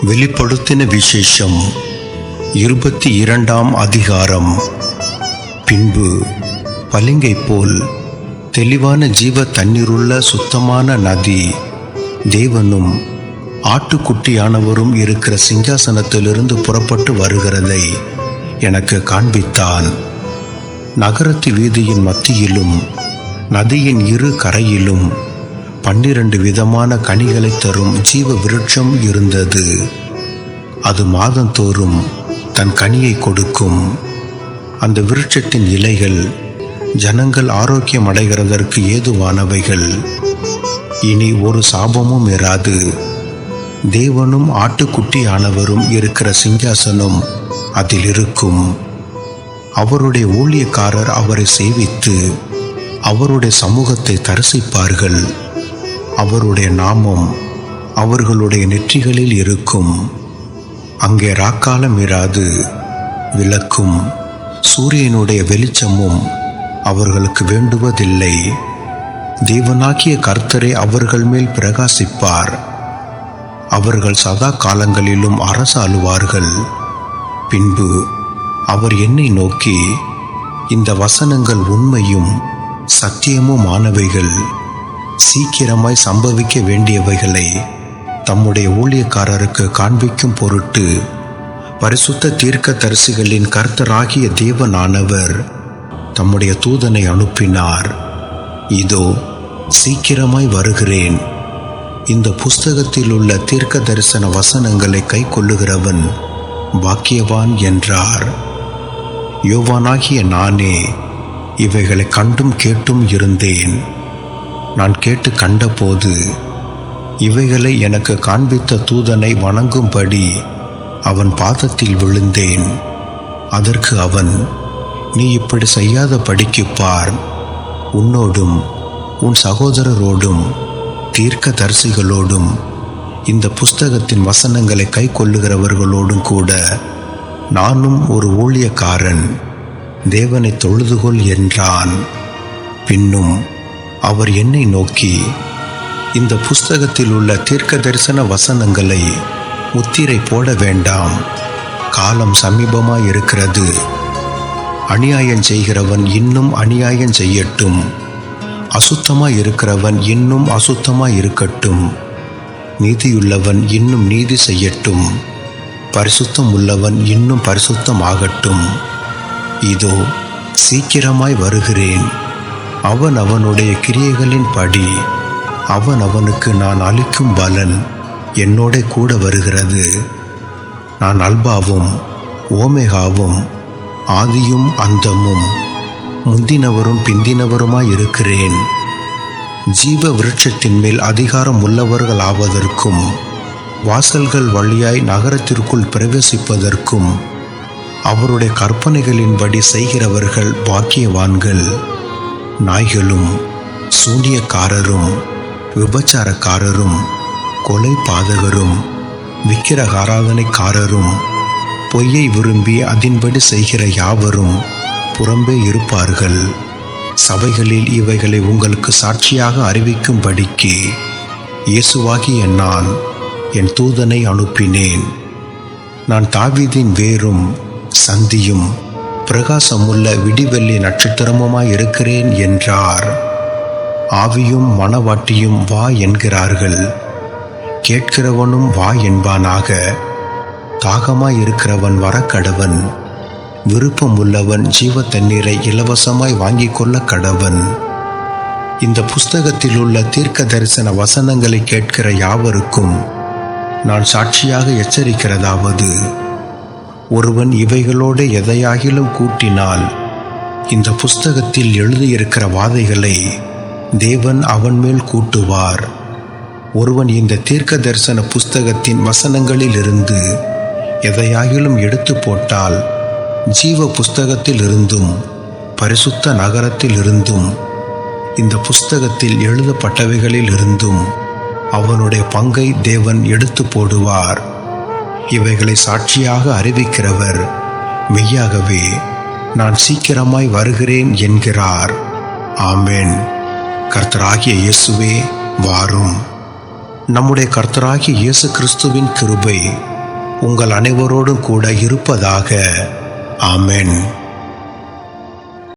வெளிப்படுத்தின விசேஷம் 22ஆம் அதிகாரம். பின்பு பளிங்கை போல் தெளிவான ஜீவ தண்ணீருள்ள சுத்தமான நதி தேவனும் ஆட்டுக்குட்டியானவரும் இருக்கிற சிங்காசனத்திலிருந்து புறப்பட்டு வருகிறதை எனக்கு காண்பித்தான். நகரத்து வீதியின் மத்தியிலும் நதியின் இரு கரையிலும் 12 விதமான கனிகளை தரும் ஜீவ விருட்சம் இருந்தது. அது மாதந்தோறும் தன் கனியை கொடுக்கும். அந்த விருட்சத்தின் இலைகள் ஜனங்கள் ஆரோக்கியம் அடைகிறதற்கு ஏதுவானவைகள். இனி ஒரு சாபமும் இராது. தேவனும் ஆட்டுக்குட்டியானவரும் இருக்கிற சிங்காசனம் அதில் இருக்கும். அவருடைய ஊழியக்காரர் அவரை சேவித்து அவருடைய சமூகத்தை தரிசிப்பார்கள். அவருடைய நாமம் அவர்களுடைய நெற்றிகளில் இருக்கும். அங்கே ராக்காலம் இராது. விளக்கும் சூரியனுடைய வெளிச்சமும் அவர்களுக்கு வேண்டுவதில்லை. தேவனாகிய கர்த்தரே அவர்கள் மேல் பிரகாசிப்பார். அவர்கள் சதா காலங்களிலும் அரசாளுவார்கள். பின்பு அவர் என்னை நோக்கி, இந்த வசனங்கள் உண்மையும் சத்தியமுமானவைகள். சீக்கிரமாய் சம்பவிக்க வேண்டியவைகளை தம்முடைய ஊழியக்காரருக்கு காண்பிக்கும் பொருட்டு பரிசுத்த தீர்க்கதரிசிகளின் கர்த்தராகிய தேவனானவர் தம்முடைய தூதனை அனுப்பினார். இதோ சீக்கிரமாய் வருகிறேன். இந்த புஸ்தகத்தில் உள்ள தீர்க்க தரிசன வசனங்களை கை கொள்ளுகிறவன் பாக்கியவான் என்றார். யோவானாகிய நானே இவைகளை கண்டும் கேட்டும் இருந்தேன். நான் கேட்டு கண்டபோது இவைகளை எனக்கு காண்பித்த தூதனை வணங்கும்படி அவன் பாதத்தில் விழுந்தேன். அதற்கு அவன், நீ இப்படி செய்யாத படிக்கு பார். உன்னோடும் உன் சகோதரரோடும் தீர்க்க தரிசிகளோடும் இந்த புஸ்தகத்தின் வசனங்களை கை கொள்ளுகிறவர்களோடும் கூட நானும் ஒரு ஊழியக்காரன். தேவனை தொழுதுகொள் என்றான். பின்னும் அவர் என்னை நோக்கி, இந்த புஸ்தகத்தில் உள்ள தீர்க்க தரிசன வசனங்களை முத்திரை போட வேண்டாம். காலம் சமீபமாயிருக்கிறது. அநியாயம் செய்கிறவன் இன்னும் அநியாயம் செய்யட்டும். அசுத்தமாயிருக்கிறவன் இன்னும் அசுத்தமாயிருக்கட்டும். நீதியுள்ளவன் இன்னும் நீதி செய்யட்டும். பரிசுத்தம் உள்ளவன் இன்னும் பரிசுத்தமாகட்டும். இதோ சீக்கிரமாய் வருகிறேன். அவன் அவனுடைய கிரியைகளின் படி அவன் அவனுக்கு நான் அளிக்கும் பலன் என்னோட கூட வருகிறது. நான் அல்பாவும் ஓமேகாவும் ஆதியும் அந்தமும் முந்தினவரும் பிந்தினவருமாயிருக்கிறேன். ஜீவ விருட்சத்தின் மேல் அதிகாரம் உள்ளவர்கள் ஆவதற்கும் வாசல்கள் வழியாய் நகரத்திற்குள் பிரவேசிப்பதற்கும் அவருடைய கற்பனைகளின்படி செய்கிறவர்கள் பாக்கியவான்கள். நாய்களும் சூனியக்காரரும் விபச்சாரக்காரரும் கொலை பாதகரும் விக்கிரகாராதனைக்காரரும் பொய்யை விரும்பி அதின்படி செய்கிற யாவரும் புறம்பே இருப்பார்கள். சபைகளில் இவைகளை உங்களுக்கு சாட்சியாக அறிவிக்கும்படிக்கு இயேசுவாகிய நான் என் தூதனை அனுப்பினேன். நான் தாவீதின் வேரும் சந்தியும் பிரகாசமுள்ள விடிவெள்ளி நட்சத்திரமுமாயிருக்கிறேன் என்றார். ஆவியும் மணவாட்டியும் வா என்கிறார்கள். கேட்கிறவனும் வா என்பானாக. தாகமாயிருக்கிறவன் வரக்கடவன். விருப்பம் உள்ளவன் ஜீவ தண்ணீரை இலவசமாய் வாங்கிக் கொள்ள கடவன். இந்த புஸ்தகத்தில் உள்ள தீர்க்க தரிசன வசனங்களை கேட்கிற யாவருக்கும் நான் சாட்சியாக எச்சரிக்கிறதாவது, ஒருவன் இவைகளோடு எதையாகிலும் கூட்டினால் இந்த புஸ்தகத்தில் எழுதியிருக்கிற வாதைகளை தேவன் அவன் மேல் கூட்டுவார். ஒருவன் இந்த தீர்க்க தரிசன புஸ்தகத்தின் வசனங்களிலிருந்து எதையாகிலும் எடுத்து போட்டால் ஜீவ புஸ்தகத்தில் இருந்தும் பரிசுத்த நகரத்தில் இருந்தும் இந்த புஸ்தகத்தில் எழுதப்பட்டவைகளில் இருந்தும் அவனுடைய பங்கை தேவன் எடுத்து போடுவார். இவைகளை சாட்சியாக அறிவிக்கிறவர் மெய்யாகவே நான் சீக்கிரமாய் வருகிறேன் என்கிறார். ஆமென். கர்த்தராகிய இயேசுவே வாரும். நம்முடைய கர்த்தராகிய இயேசு கிறிஸ்துவின் கிருபை உங்கள் அனைவரோடும் கூட இருப்பதாக. ஆமென்.